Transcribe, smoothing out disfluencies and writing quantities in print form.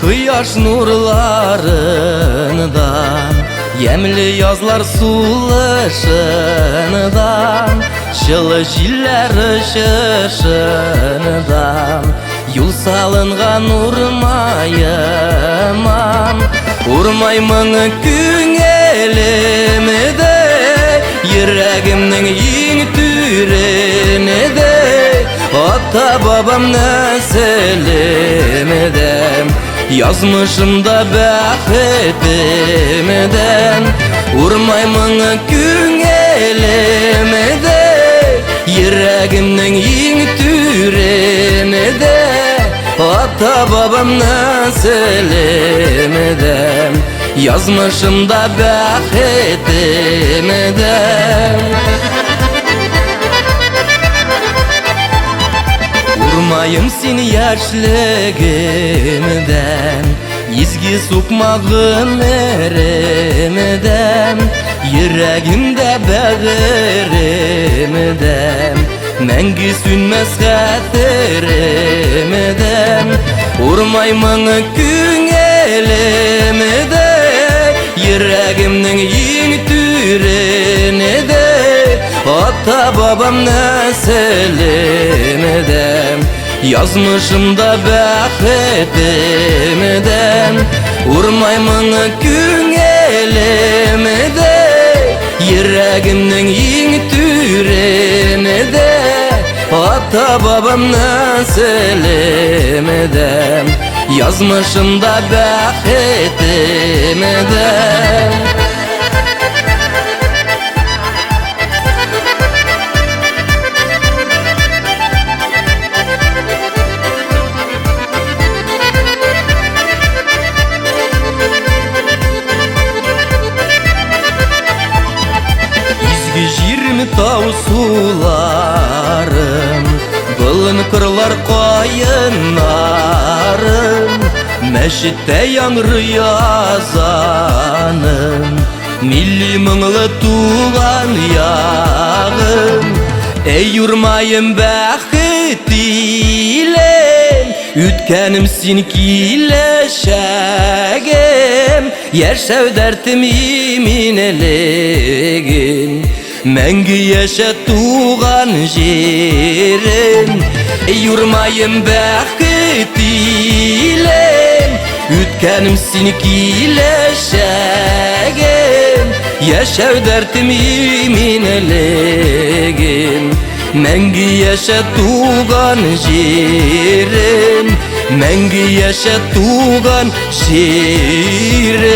Kıyaş nurlarından, yemli yazlar sulaşından, şılı jiller ışışından, yol salıngan urmayamam. Urmaymın küngеlimde, yüreğimnin yiğin türenide, ata babam neselimde, yazmışımda bəxetimden. Urmaymın küngеlimde, yüreğimnin yiğin türenide, ata babam neselimde, yazmışımda bəxetimden. Urmayım seni yaşlığımdan, izgi sokmağın erimden, yüreğimde bağırımdan, мәңгі sünmez xatirimden. Urmaymın küngеlimde, yüreğimnin yiğin türenide, ata babam neselimde, yazmışımda bəxetimden. Urmaymın küngеlimde, yüreğimnin yiğin türenide, ata babam neselimde, yazmışımda bəxetimden. Жирми тау суларым, былын кырлар кайынарым, мәшітте яңрый азаным, милли мұңлы туған яғым. Эй урмайым бәхет илем, үткәнім сен килешәгем, яшәү дәртім именелеген, мәңгі яша туған жерім. Ей урмайым бәхет илем, үткәнім сен килешәгем, яшәү дәртім именелеген, мәңгі яша туған жерім, мәңгі яша туған жерім.